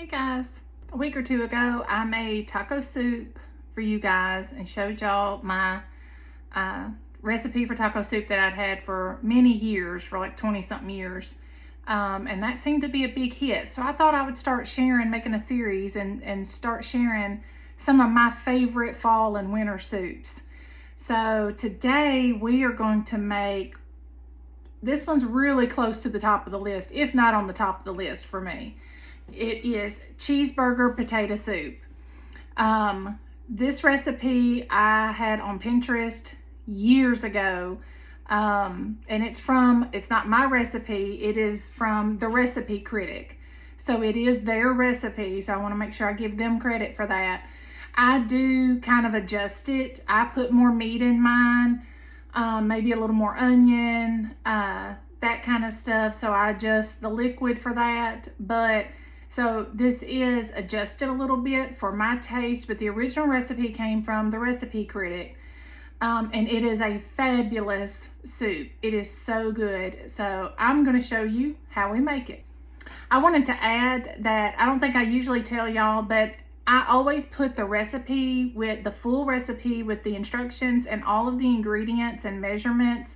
Hey guys, a week or two ago I made taco soup for you guys and showed y'all my recipe for taco soup that I'd had for many years, for like 20 something years, and that seemed to be a big hit. So I thought I would start sharing, making a series and start sharing some of my favorite fall and winter soups. So today we are going to make, this one's really close to the top of the list, if not on the top of the list for me. It is cheeseburger potato soup. This recipe I had on Pinterest years ago, and it's not my recipe, it is from the Recipe Critic. So it is their recipe, so I want to make sure I give them credit for that. I do kind of adjust it. I put more meat in mine, maybe a little more onion, that kind of stuff. So I adjust the liquid for that. So this is adjusted a little bit for my taste, but the original recipe came from the Recipe Critic. And it is a fabulous soup. It is so good. So I'm going to show you how we make it. I wanted to add that I don't think I usually tell y'all, but I always put the recipe with the full recipe with the instructions and all of the ingredients and measurements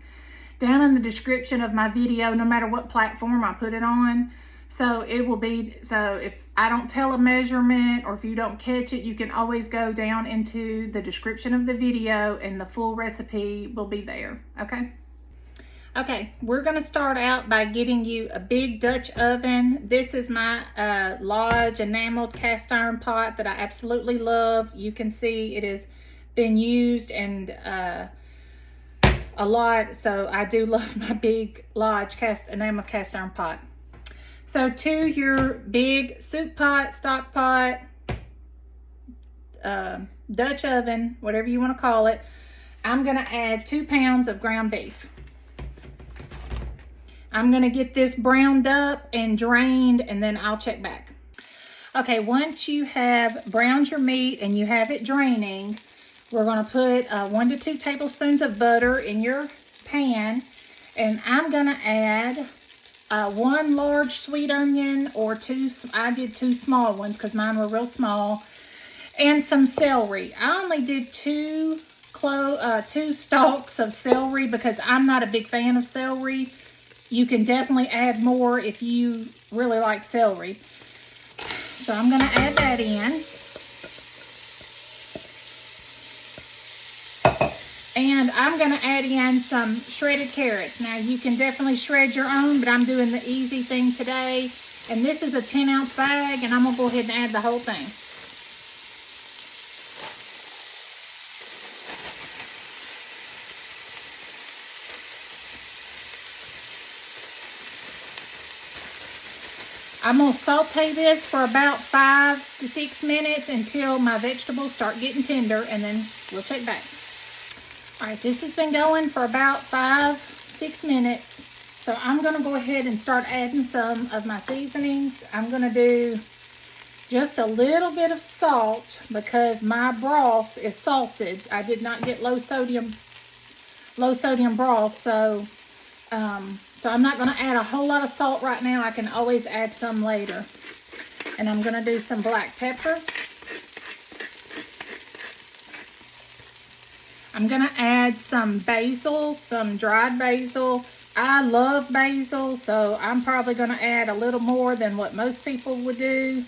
down in the description of my video, no matter what platform I put it on. So it will be, so if I don't tell a measurement or if you don't catch it, you can always go down into the description of the video and the full recipe will be there, okay? Okay, we're gonna start out by getting you a big Dutch oven. This is my large enameled cast iron pot that I absolutely love. You can see it has been used and a lot, so I do love my big, large enameled cast iron pot. So to your big soup pot, stock pot, Dutch oven, whatever you want to call it, I'm going to add 2 pounds of ground beef. I'm going to get this browned up and drained, and then I'll check back. Okay, once you have browned your meat and you have it draining, we're going to put 1 to 2 tablespoons of butter in your pan, and I'm going to add 1 large sweet onion or 2, I did 2 small ones because mine were real small, and some celery. I only did 2 stalks of celery because I'm not a big fan of celery. You can definitely add more if you really like celery. So I'm going to add that in. And I'm going to add in some shredded carrots. Now, you can definitely shred your own, but I'm doing the easy thing today. And this is a 10-ounce bag, and I'm going to go ahead and add the whole thing. I'm going to saute this for about 5 to 6 minutes until my vegetables start getting tender, and then we'll check back. All right, this has been going for about 5-6 minutes. So I'm going to go ahead and start adding some of my seasonings. I'm going to do just a little bit of salt because my broth is salted. I did not get low sodium broth, so I'm not going to add a whole lot of salt right now. I can always add some later. And I'm going to do some black pepper. I'm going to add some basil, some dried basil. I love basil, so I'm probably going to add a little more than what most people would do.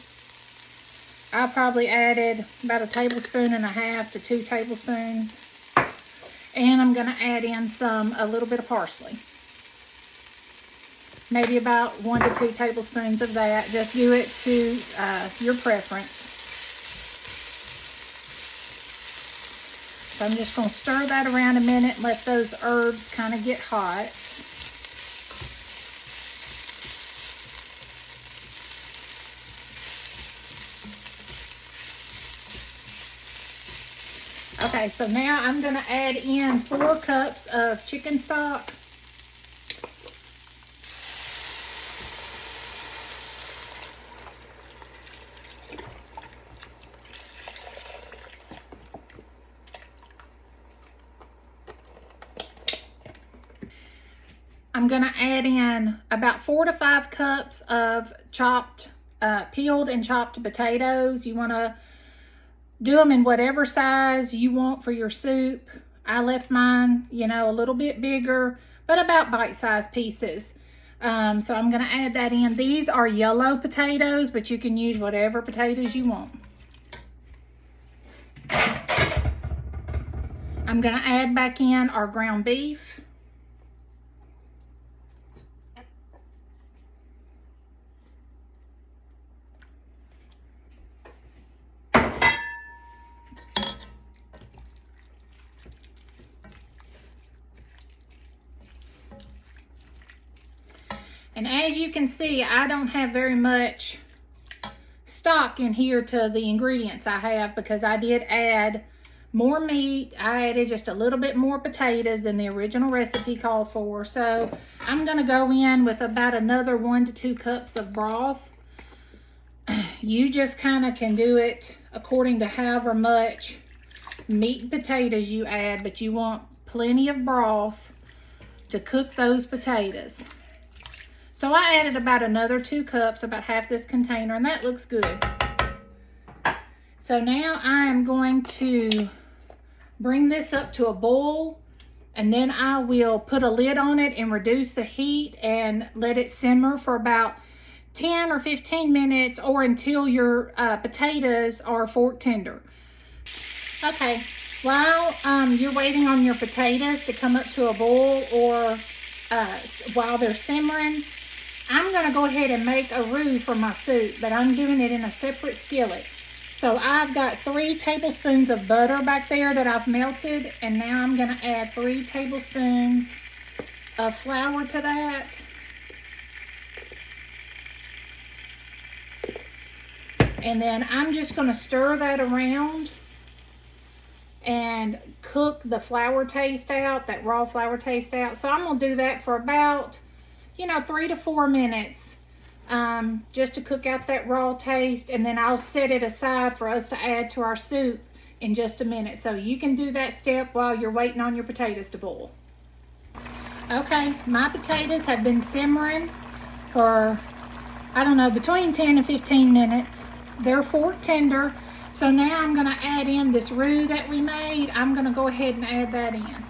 I probably added about 1.5 tablespoons to 2 tablespoons. And I'm going to add in a little bit of parsley. Maybe about 1 to 2 tablespoons of that. Just do it to your preference. So I'm just going to stir that around a minute and let those herbs kind of get hot. Okay, so now I'm going to add in 4 cups of chicken stock. I'm going to add in about 4 to 5 cups of chopped peeled and chopped potatoes. You want to do them in whatever size you want for your soup. I left mine, you know, a little bit bigger, but about bite-sized pieces. So I'm going to add that in. These are yellow potatoes, but you can use whatever potatoes you want. I'm going to add back in our ground beef. And as you can see, I don't have very much stock in here to the ingredients I have, because I did add more meat. I added just a little bit more potatoes than the original recipe called for. So I'm going to go in with about another 1 to 2 cups of broth. You just kind of can do it according to however much meat and potatoes you add, but you want plenty of broth to cook those potatoes. So I added about another 2 cups, about half this container, and that looks good. So now I am going to bring this up to a boil, and then I will put a lid on it and reduce the heat and let it simmer for about 10 or 15 minutes, or until your potatoes are fork tender. Okay, while you're waiting on your potatoes to come up to a boil, or while they're simmering, I'm going to go ahead and make a roux for my soup, but I'm doing it in a separate skillet. So I've got 3 tablespoons of butter back there that I've melted, and now I'm going to add 3 tablespoons of flour to that. And then I'm just going to stir that around and cook the flour taste out, that raw flour taste out. So I'm going to do that for about, you know, 3 to 4 minutes, just to cook out that raw taste, and then I'll set it aside for us to add to our soup in just a minute. So you can do that step while you're waiting on your potatoes to boil. Okay, my potatoes have been simmering for, I don't know, between 10 and 15 minutes. They're fork tender. So now I'm going to add in this roux that we made. I'm going to go ahead and add that in.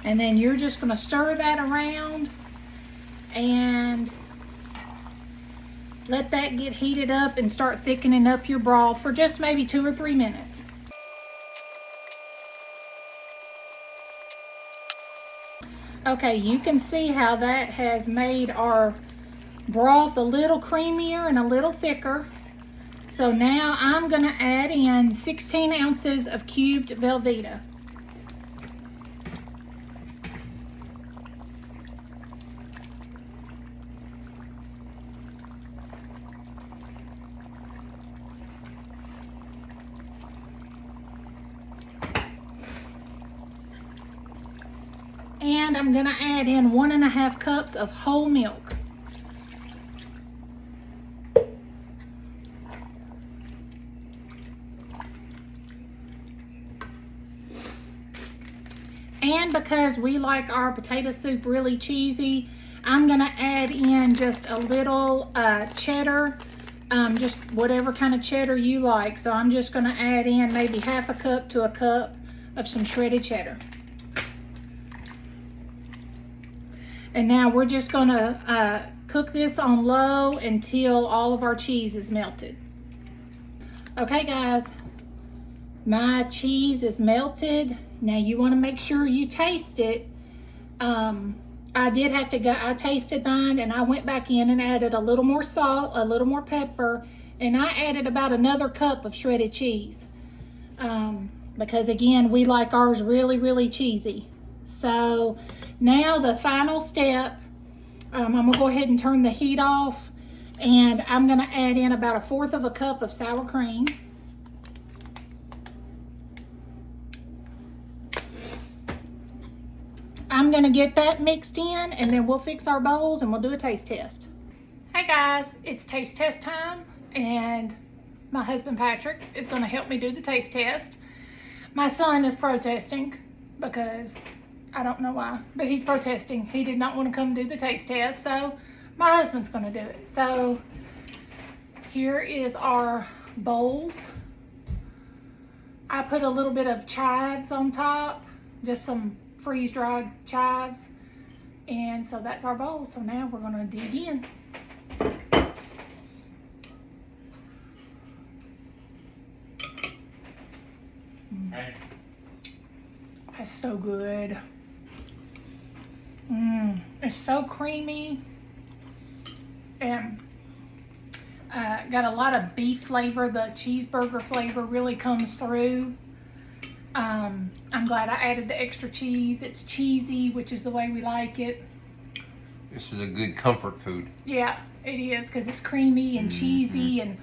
And then you're just going to stir that around and let that get heated up and start thickening up your broth for just maybe 2 or 3 minutes. Okay, you can see how that has made our broth a little creamier and a little thicker. So now I'm going to add in 16 ounces of cubed Velveeta. And I'm going to add in 1½ cups of whole milk. And because we like our potato soup really cheesy, I'm going to add in just a little cheddar, just whatever kind of cheddar you like. So I'm just going to add in maybe ½ cup to a cup of some shredded cheddar. And now we're just going to cook this on low until all of our cheese is melted. Okay guys, my cheese is melted. Now you want to make sure you taste it. I did have to go, I tasted mine and I went back in and added a little more salt, a little more pepper, and I added about another cup of shredded cheese. Because again, we like ours really, really cheesy. So now the final step, I'm gonna go ahead and turn the heat off, and I'm gonna add in about 1/4 cup of sour cream. I'm gonna get that mixed in, and then we'll fix our bowls and we'll do a taste test. Hey guys, it's taste test time, and my husband Patrick is gonna help me do the taste test. My son is protesting because I don't know why, but he's protesting. He did not want to come do the taste test, so my husband's going to do it. So here is our bowls. I put a little bit of chives on top, just some freeze-dried chives. And so that's our bowl. So now we're going to dig in. That's so good. It's so creamy and got a lot of beef flavor. The cheeseburger flavor really comes through. I'm glad I added the extra cheese. It's cheesy, which is the way we like it. This is a good comfort food. Yeah, it is, because it's creamy and cheesy and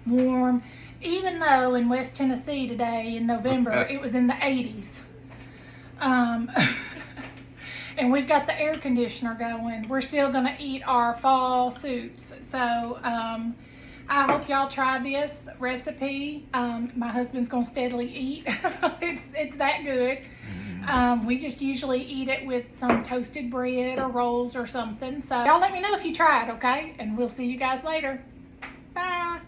warm. Even though in West Tennessee today in November, it was in the 80s. And we've got the air conditioner going. We're still going to eat our fall soups. So I hope y'all try this recipe. My husband's going to steadily eat. It's that good. We just usually eat it with some toasted bread or rolls or something. So y'all let me know if you try it, okay? And we'll see you guys later. Bye.